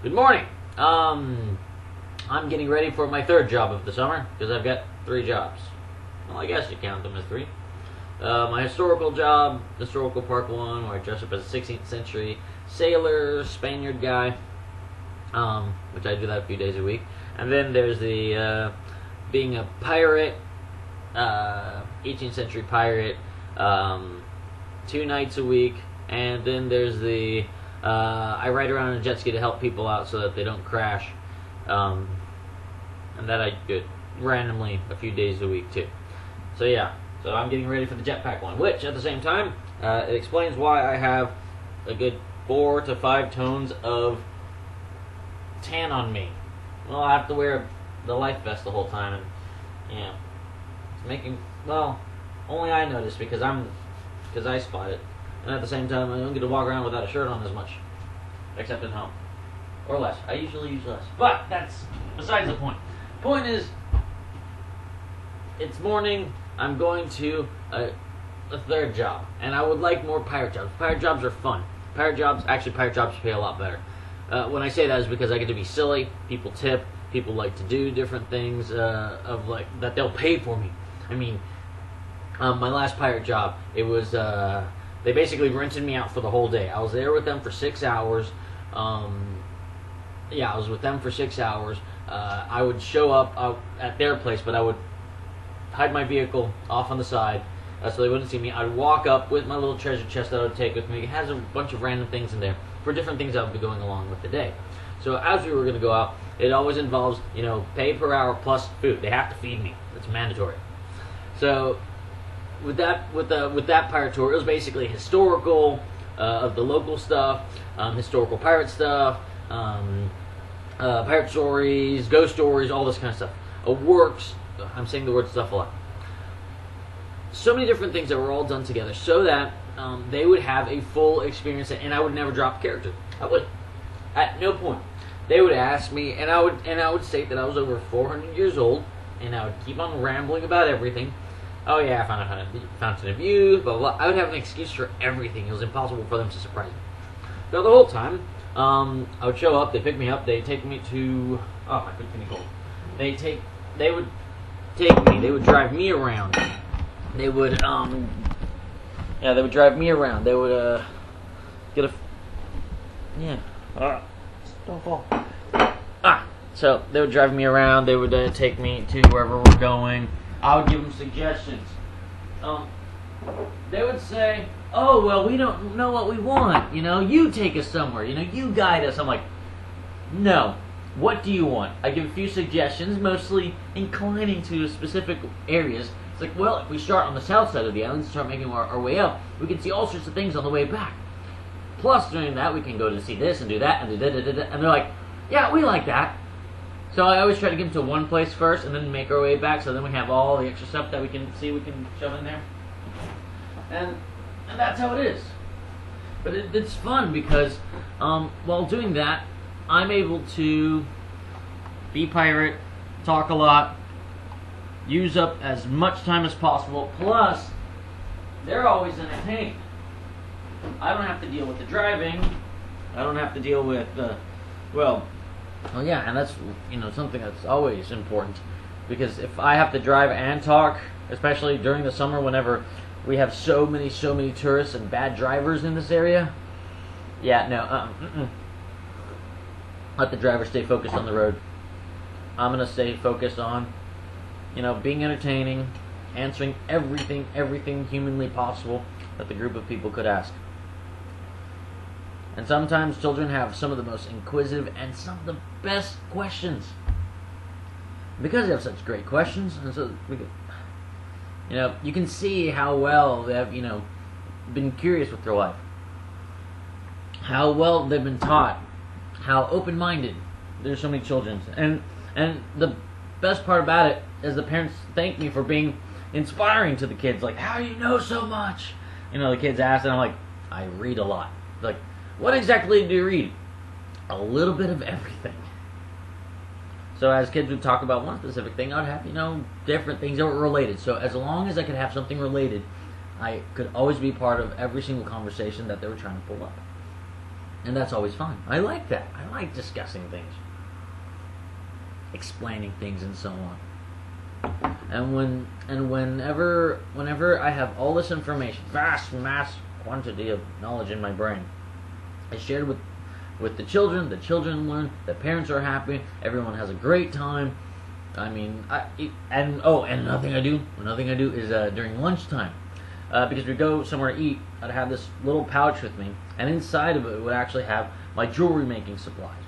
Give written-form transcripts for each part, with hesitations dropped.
Good morning. I'm getting ready for my third job of the summer because I've got 3 jobs. Well, I guess you count them as 3. My historical job, Historical Park 1, where I dress up as a 16th century sailor, Spaniard guy, which I do that a few days a week. And then there's the being a pirate, 18th century pirate, 2 nights a week. And then there's the I ride around in a jet ski to help people out so that they don't crash. And that I do randomly a few days a week too. So yeah, so I'm getting ready for the jetpack one, which at the same time, it explains why I have a good 4 to 5 tones of tan on me. Well, I have to wear the life vest the whole time, and yeah, it's making, well, only I notice because I spot it. And at the same time, I don't get to walk around without a shirt on as much, except at home. Or less. I usually use less. But that's besides the point. Point is, it's morning. I'm going to a third job, and I would like more pirate jobs. Pirate jobs are fun. Pirate jobs pay a lot better. When I say that is because I get to be silly. People tip. People like to do different things of like that they'll pay for me. I mean, my last pirate job, it was they basically rented me out for the whole day. I was there with them for 6 hours. I was with them for 6 hours. I would show up at their place, but I would hide my vehicle off on the side so they wouldn't see me. I'd walk up with my little treasure chest that I would take with me. It has a bunch of random things in there for different things I would be going along with the day. So as we were going to go out, it always involves, pay per hour plus food. They have to feed me. It's mandatory. So with that pirate tour, it was basically historical of the local stuff, historical pirate stuff, pirate stories, ghost stories, all this kind of stuff. Works. I'm saying the word stuff a lot. So many different things that were all done together so that they would have a full experience, and I would never drop character. I would, at no point. They would ask me, and I would state that I was over 400 years old, and I would keep on rambling about everything. Oh yeah, I found a fountain of youth, blah, blah, blah. I would have an excuse for everything. It was impossible for them to surprise me. So the whole time, I would show up, they'd pick me up, they'd take me to, oh my goodness, cold. They would take me, they would drive me around. They would, they would drive me around. They would, don't fall. So they would drive me around, they would take me to wherever we're going. I would give them suggestions. They would say, oh, well, we don't know what we want. You take us somewhere. You guide us. I'm like, no. What do you want? I give a few suggestions, mostly inclining to specific areas. It's like, well, if we start on the south side of the island and start making our way up, we can see all sorts of things on the way back. Plus, during that, we can go to see this and do that and do da-da-da-da. And they're like, yeah, we like that. So I always try to get them to one place first and then make our way back, so then we have all the extra stuff that we can see we can shove in there. And that's how it is. But it's fun because while doing that, I'm able to be pirate, talk a lot, use up as much time as possible, plus they're always entertained. I don't have to deal with the driving. I don't have to deal with and that's something that's always important, because if I have to drive and talk, especially during the summer whenever we have so many tourists and bad drivers in this area, let the driver stay focused on the road. I'm gonna stay focused on being entertaining, answering everything humanly possible that the group of people could ask. And sometimes children have some of the most inquisitive and some of the best questions. Because they have such great questions, and so you can see how well they have, been curious with their life. How well they've been taught. How open-minded. There's so many children. And the best part about it is the parents thank me for being inspiring to the kids. Like, how do you know so much? The kids ask, and I'm like, I read a lot. Like, what exactly do you read? A little bit of everything. So as kids would talk about one specific thing, I'd have, different things that were related. So as long as I could have something related, I could always be part of every single conversation that they were trying to pull up. And that's always fun. I like that. I like discussing things, explaining things, and so on. Whenever I have all this information, vast mass quantity of knowledge in my brain, I share it with the children. The children learn. The parents are happy. Everyone has a great time. I mean, another thing I do is during lunchtime, because we go somewhere to eat, I'd have this little pouch with me, and inside of it would actually have my jewelry making supplies.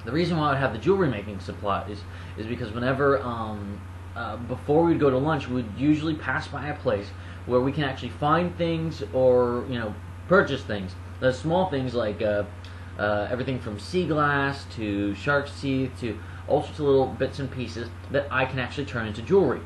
The reason why I'd have the jewelry making supplies is because whenever before we'd go to lunch, we'd usually pass by a place where we can actually find things or purchase things. The small things like everything from sea glass to shark's teeth to all sorts of little bits and pieces that I can actually turn into jewelry.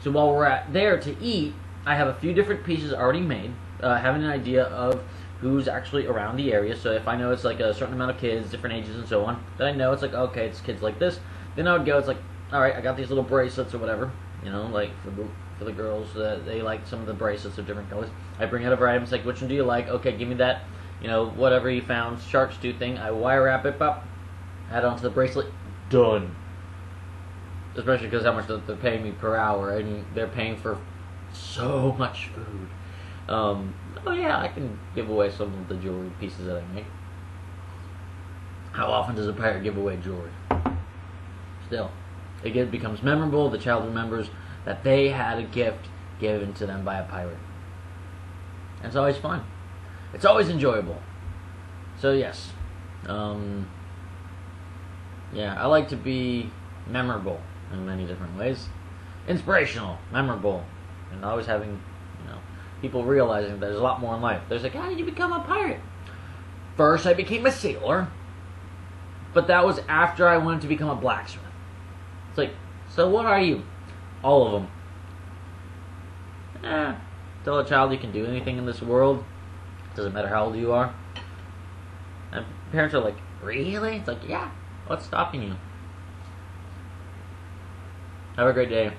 So while we're there to eat, I have a few different pieces already made, having an idea of who's actually around the area. So if I know it's like a certain amount of kids, different ages and so on, then I know it's like, okay, it's kids like this. Then I would go, it's like, alright, I got these little bracelets or whatever, like for the girls, they like some of the bracelets of different colors. I bring out a variety, it's like, which one do you like? Okay, give me that, whatever you found, shark's tooth thing. I wire wrap it up, add it onto the bracelet, done. Especially because how much they're paying me per hour, and they're paying for so much food. Oh yeah, I can give away some of the jewelry pieces that I make. How often does a pirate give away jewelry? Still, it becomes memorable. The child remembers that they had a gift given to them by a pirate. And it's always fun. It's always enjoyable. So yes, I like to be memorable in many different ways. Inspirational, memorable, and always having, people realizing that there's a lot more in life. There's like, how did you become a pirate? First, I became a sailor, but that was after I wanted to become a blacksmith. It's like, so what are you? All of them. Tell a child you can do anything in this world. Doesn't matter how old you are. And parents are like, really? It's like, yeah. What's stopping you? Have a great day.